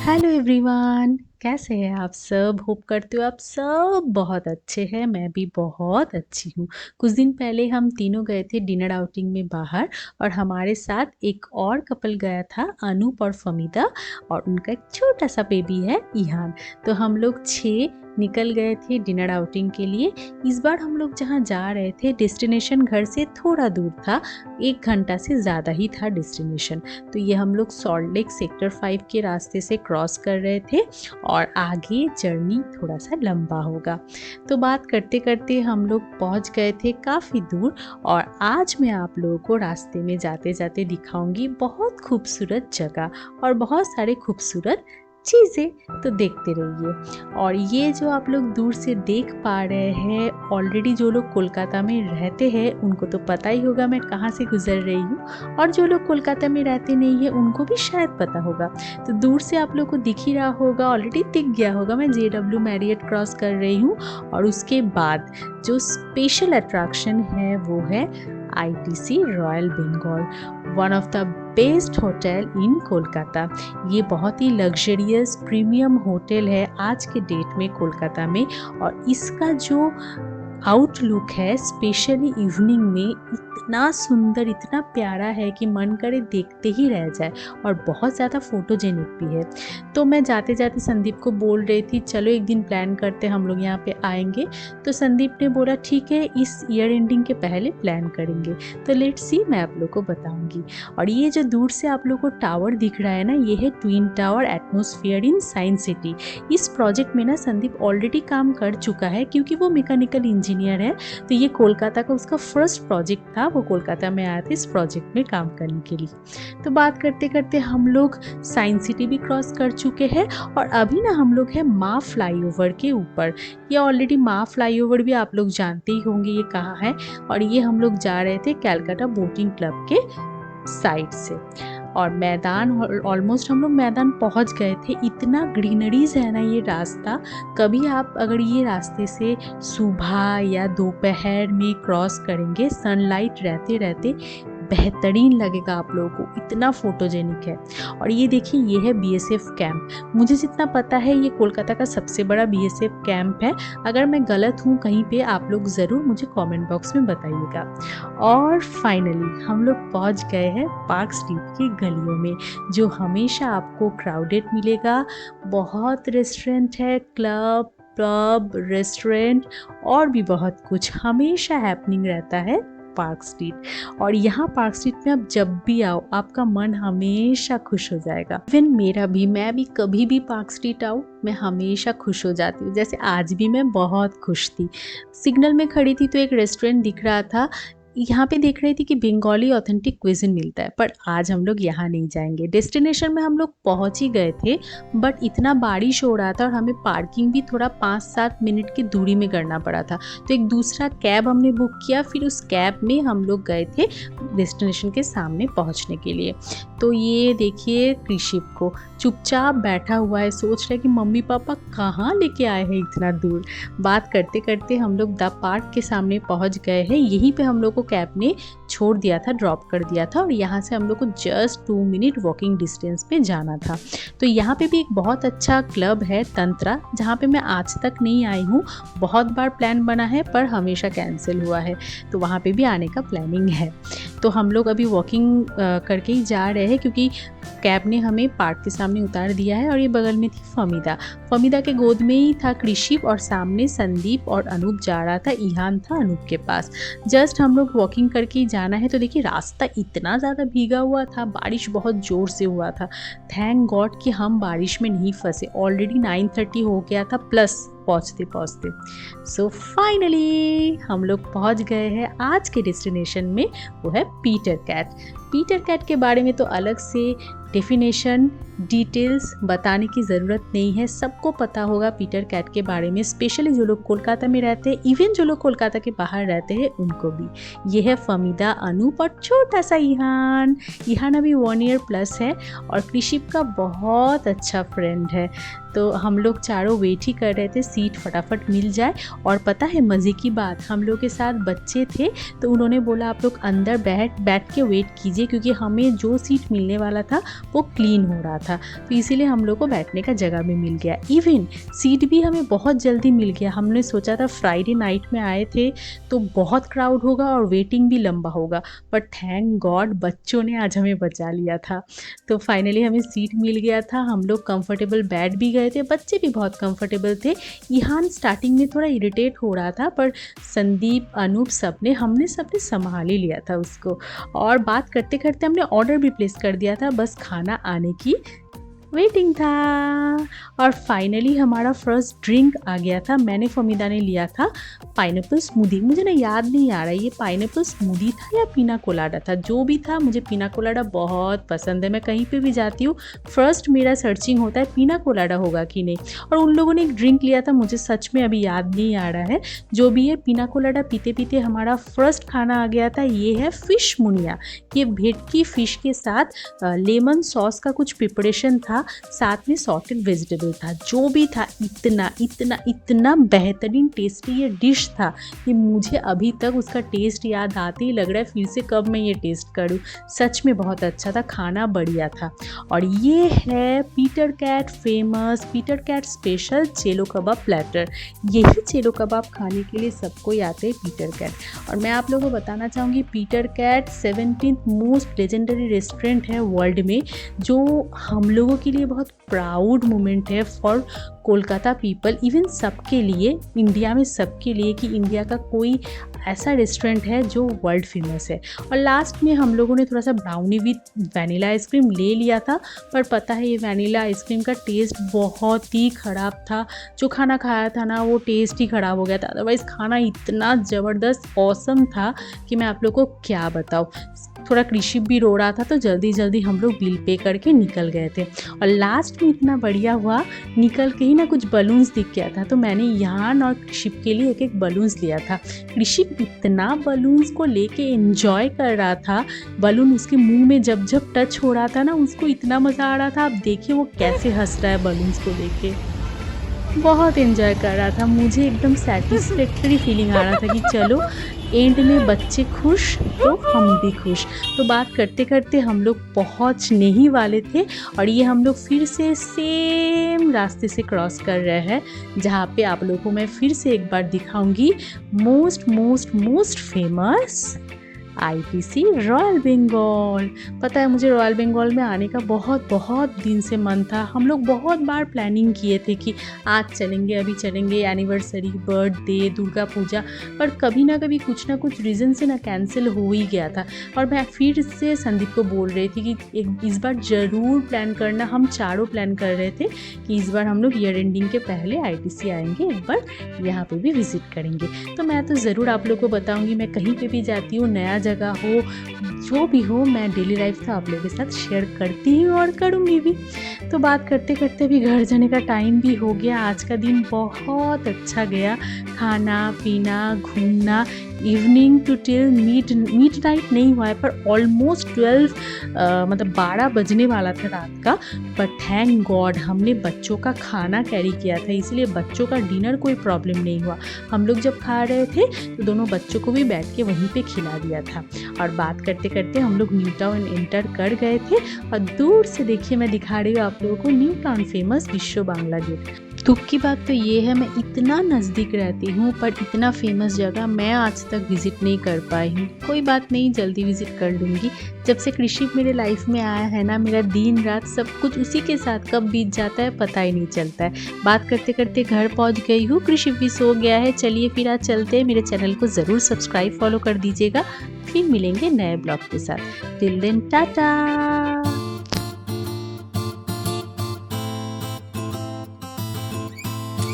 Hello everyone, कैसे हैं आप सब? होप करती हूँ आप सब बहुत अच्छे हैं। मैं भी बहुत अच्छी हूँ। कुछ दिन पहले हम तीनों गए थे डिनर आउटिंग में बाहर और हमारे साथ एक और कपल गया था, अनूप और फमीदा, और उनका एक छोटा सा बेबी है ईहान। तो हम लोग 6 निकल गए थे डिनर आउटिंग के लिए। इस बार हम लोग जहाँ जा रहे थे डेस्टिनेशन घर से थोड़ा दूर था, 1 घंटा से ज़्यादा ही था डेस्टिनेशन। तो ये हम लोग सॉल्ट लेक सेक्टर 5 के रास्ते से क्रॉस कर रहे थे और आगे जर्नी थोड़ा सा लंबा होगा। तो बात करते करते हम लोग पहुंच गए थे काफ़ी दूर और आज मैं आप लोगों को रास्ते में जाते जाते दिखाऊंगी बहुत खूबसूरत जगह और बहुत सारे खूबसूरत चीज़ें। तो देखते रहिए। और ये जो आप लोग दूर से देख पा रहे हैं, ऑलरेडी जो लोग कोलकाता में रहते हैं उनको तो पता ही होगा मैं कहाँ से गुजर रही हूँ, और जो लोग कोलकाता में रहते नहीं है उनको भी शायद पता होगा। तो दूर से आप लोग को दिख ही रहा होगा, ऑलरेडी दिख गया होगा, मैं JW मैरियट क्रॉस कर रही हूँ। और उसके बाद जो स्पेशल अट्रैक्शन है वो है ITC royal Bengal, one of the best hotel in Kolkata. ये बहुत ही लग्जरियस प्रीमियम होटल है आज के डेट में कोलकाता में, और इसका जो आउटलुक है स्पेशली इवनिंग में इतना सुंदर, इतना प्यारा है कि मन करे देखते ही रह जाए, और बहुत ज़्यादा फोटोजेनिक भी है। तो मैं जाते जाते संदीप को बोल रही थी चलो एक दिन प्लान करते हम लोग यहाँ पे आएंगे। तो संदीप ने बोला ठीक है, इस ईयर एंडिंग के पहले प्लान करेंगे। तो लेट्स सी, मैं आप लोग को बताऊंगी। और ये जो दूर से आप लोग को टावर दिख रहा है ना, ये है twin tower atmosphere in science city. इस प्रोजेक्ट में ना संदीप ऑलरेडी काम कर चुका है क्योंकि वो मैकेनिकल इंजीनियर है। तो ये कोलकाता का उसका फर्स्ट प्रोजेक्ट था, वो कोलकाता में आया था इस प्रोजेक्ट में काम करने के लिए। तो बात करते करते हम लोग साइंस सिटी भी क्रॉस कर चुके हैं और अभी ना हम लोग हैं माँ फ्लाईओवर के ऊपर। ये ऑलरेडी माँ फ्लाईओवर भी आप लोग जानते ही होंगे ये कहाँ है। और ये हम लोग जा रहे थे कैलकाटा बोटिंग क्लब के साइड से। और मैदान ऑलमोस्ट हम लोग मैदान पहुंच गए थे। इतना ग्रीनरीज है ना ये रास्ता। कभी आप अगर ये रास्ते से सुबह या दोपहर में क्रॉस करेंगे, सनलाइट रहते रहते बेहतरीन लगेगा आप लोगों को, इतना फोटोजेनिक है। और ये देखिए, ये है BSF कैंप। मुझे जितना पता है ये कोलकाता का सबसे बड़ा BSF कैंप है। अगर मैं गलत हूँ कहीं पे आप लोग ज़रूर मुझे कमेंट बॉक्स में बताइएगा। और फाइनली हम लोग पहुँच गए हैं पार्क स्ट्रीट की गलियों में, जो हमेशा आपको क्राउडेड मिलेगा। बहुत रेस्टोरेंट है, क्लब, पब, रेस्टोरेंट और भी बहुत कुछ हमेशा हैपनिंग रहता है पार्क स्ट्रीट। और यहाँ पार्क स्ट्रीट में आप जब भी आओ आपका मन हमेशा खुश हो जाएगा। इवन मेरा भी, मैं भी कभी भी पार्क स्ट्रीट आऊँ मैं हमेशा खुश हो जाती हूँ। जैसे आज भी मैं बहुत खुश थी, सिग्नल में खड़ी थी तो एक रेस्टोरेंट दिख रहा था, यहाँ पे देख रही थी कि बंगाली ऑथेंटिक क्विजिन मिलता है, पर आज हम लोग यहाँ नहीं जाएंगे। डेस्टिनेशन में हम लोग पहुँच ही गए थे, बट इतना बारिश हो रहा था और हमें पार्किंग भी थोड़ा 5-7 मिनट की दूरी में करना पड़ा था। तो एक दूसरा कैब हमने बुक किया, फिर उस कैब में हम लोग गए थे डेस्टिनेशन के सामने पहुँचने के लिए। तो ये देखिए कृषिप को चुपचाप बैठा हुआ है, सोच रहा है कि मम्मी पापा कहाँ लेके आए हैं इतना दूर। बात करते करते हम लोग द पार्क के सामने पहुँच गए हैं। यहीं पे हम लोग को कैब ने छोड़ दिया था, ड्रॉप कर दिया था, और यहाँ से हम लोग को जस्ट 2 मिनट वॉकिंग डिस्टेंस पे जाना था। तो यहाँ पे भी एक बहुत अच्छा क्लब है तंत्रा, जहाँ पे मैं आज तक नहीं आई हूँ। बहुत बार प्लान बना है पर हमेशा कैंसिल हुआ है, तो वहाँ पे भी आने का प्लानिंग है। तो हम लोग अभी वॉकिंग करके ही जा रहे हैं क्योंकि कैब ने हमें पार्क के सामने उतार दिया है। और ये बगल में थी फमीदा के गोद में ही था कृषिप, और सामने संदीप और अनूप जा रहा था, ईहान था अनूप के पास। जस्ट हम लोग वॉकिंग करके ही जाना है। तो देखिए रास्ता इतना ज़्यादा भीगा हुआ था, बारिश बहुत ज़ोर से हुआ था। थैंक गॉड कि हम बारिश में नहीं फंसे, ऑलरेडी 9:30 हो गया था प्लस पहुँचते पहुँचते। सो फाइनली हम लोग पहुँच गए हैं आज के डेस्टिनेशन में, वो है पीटर कैट के बारे में तो अलग से डेफिनेशन, डिटेल्स बताने की ज़रूरत नहीं है, सबको पता होगा पीटर कैट के बारे में, स्पेशली जो लोग कोलकाता में रहते हैं, इवन जो लोग कोलकाता के बाहर रहते हैं उनको भी। ये है फमीदा, अनूप और छोटा सा ईहान अभी 1 ईयर प्लस है और कृषिप का बहुत अच्छा फ्रेंड है। तो हम लोग चारों वेट ही कर रहे थे सीट फटाफट मिल जाए। और पता है मज़े की बात, हम लोग के साथ बच्चे थे तो उन्होंने बोला आप लोग अंदर बैठ के वेट कीजिए, क्योंकि हमें जो सीट मिलने वाला था वो क्लीन हो रहा था, तो इसीलिए हम लोग को बैठने का जगह भी मिल गया। इवन सीट भी हमें बहुत जल्दी मिल गया। हमने सोचा था फ्राइडे नाइट में आए थे तो बहुत क्राउड होगा और वेटिंग भी लंबा होगा, बट थैंक गॉड बच्चों ने आज हमें बचा लिया था। तो फाइनली हमें सीट मिल गया था, हम लोग कंफर्टेबल बैठ भी गए थे, बच्चे भी बहुत कंफर्टेबल थे। इहान स्टार्टिंग में थोड़ा इरिटेट हो रहा था, पर संदीप, अनूप सबने संभाल ही लिया था उसको। और बात करते करते हमने ऑर्डर भी प्लेस कर दिया था, बस खाना आने की वेटिंग था। और फाइनली हमारा फर्स्ट ड्रिंक आ गया था। मैंने फमीदा ने लिया था पाइनएप्पल स्मूदी। मुझे ना याद नहीं आ रहा है ये पाइनएप्पल स्मूदी था या पीना कोलाडा था, जो भी था। मुझे पीना कोलाडा बहुत पसंद है, मैं कहीं पे भी जाती हूँ फर्स्ट मेरा सर्चिंग होता है पीना कोलाडा होगा कि नहीं। और उन लोगों ने एक ड्रिंक लिया था, मुझे सच में अभी याद नहीं आ रहा है। जो भी है पीना कोलाडा पीते पीते हमारा फर्स्ट खाना आ गया था। ये है फ़िश मुनिया। ये भेटकी फ़िश के साथ लेमन सॉस का कुछ प्रिपरेशन था, साथ में सॉटेड वेजिटेबल था। जो भी था इतना इतना इतना बेहतरीन टेस्टी ये डिश था कि मुझे अभी तक उसका टेस्ट याद आते ही लग रहा है फिर से कब मैं ये टेस्ट करूं। सच में बहुत अच्छा था, खाना बढ़िया था। और ये है Peter Cat famous, Peter Cat special chelo kebab platter. यही चेलो कबाब खाने के लिए सबको आते हैं पीटर कैट। और मैं आप लोगों को बताना चाहूँगी Peter Cat 17th most legendary restaurant है वर्ल्ड में, जो हम लोगों के लिए बहुत प्राउड मोमेंट है फॉर कोलकाता पीपल, इवन सबके लिए, इंडिया में सबके लिए, कि इंडिया का कोई ऐसा रेस्टोरेंट है जो वर्ल्ड फेमस है। और लास्ट में हम लोगों ने थोड़ा सा ब्राउनी विथ वैनिला आइसक्रीम ले लिया था, पर पता है ये वैनिला आइसक्रीम का टेस्ट बहुत ही ख़राब था। जो खाना खाया था ना वो टेस्ट ही ख़राब हो गया था, अदरवाइज़ खाना इतना ज़बरदस्त ऑसम था कि मैं आप लोग को क्या बताऊँ। थोड़ा कृषि भी रो रहा था तो जल्दी जल्दी हम लोग बिल पे करके निकल गए थे। और लास्ट में इतना बढ़िया हुआ, निकल के ही ना कुछ बलून्स दिख गया था, तो मैंने यहाँ और कृषि के लिए एक एक बलून्स लिया था। कृषि इतना बलून्स को लेके एंजॉय कर रहा था, बलून उसके मुंह में जब जब टच हो रहा था ना उसको इतना मज़ा आ रहा था। आप देखिए वो कैसे हंस रहा है बलून्स को लेके, बहुत एंजॉय कर रहा था। मुझे एकदम सेटिस्फैक्टरी फीलिंग आ रहा था कि चलो एंड में बच्चे खुश तो हम भी खुश। तो बात करते करते हम लोग पहुंचने ही वाले थे और ये हम लोग फिर से सेम रास्ते से क्रॉस कर रहे हैं, जहाँ पे आप लोगों को मैं फिर से एक बार दिखाऊंगी most most most famous ITC royal Bengal. पता है मुझे रॉयल बंगाल में आने का बहुत बहुत दिन से मन था। हम लोग बहुत बार प्लानिंग किए थे कि आज चलेंगे, अभी चलेंगे, एनिवर्सरी, बर्थडे, दुर्गा पूजा, पर कभी ना कभी कुछ ना कुछ रीज़न से ना कैंसिल हो ही गया था। और मैं फिर से संदीप को बोल रही थी कि इस बार ज़रूर प्लान करना। हम चारों प्लान कर रहे थे कि इस बार हम लोग ईयर एंडिंग के पहले आईटीसी आएंगे, एक बार यहाँ पे भी विज़िट करेंगे। तो मैं तो ज़रूर आप लोग को बताऊँगी, मैं कहीं पे भी जाती हूँ, नया जगह हो जो भी हो, मैं डेली लाइफ तो आप लोगों के साथ शेयर करती हूँ और करूँगी भी। तो बात करते करते भी घर जाने का टाइम भी हो गया। आज का दिन बहुत अच्छा गया, खाना पीना घूमना, evening to till midnight नहीं हुआ है, पर ऑलमोस्ट 12 बजने वाला था रात का। पर थैंक गॉड हमने बच्चों का खाना कैरी किया था, इसलिए बच्चों का डिनर कोई प्रॉब्लम नहीं हुआ। हम लोग जब खा रहे थे तो दोनों बच्चों को भी बैठ के वहीं पे खिला दिया था। और बात करते करते हम लोग न्यू टाउन एंटर कर गए थे और दूर से देखिए मैं दिखा रही हूँ आप लोगों को न्यू टाउन फेमस विश्व बांग्ला गेट। दुख की बात तो ये है मैं इतना नज़दीक रहती हूँ पर इतना फेमस जगह मैं आज तक विज़िट नहीं कर पाई हूँ। कोई बात नहीं, जल्दी विज़िट कर लूँगी। जब से कृषि मेरे लाइफ में आया है ना, मेरा दिन रात सब कुछ उसी के साथ कब बीत जाता है पता ही नहीं चलता है। बात करते करते घर पहुँच गई हूँ, कृषि भी सो गया है। चलिए फिर आज चलते हैं। मेरे चैनल को ज़रूर सब्सक्राइब फॉलो कर दीजिएगा। फिर मिलेंगे नए ब्लॉग के साथ। Till then Tata.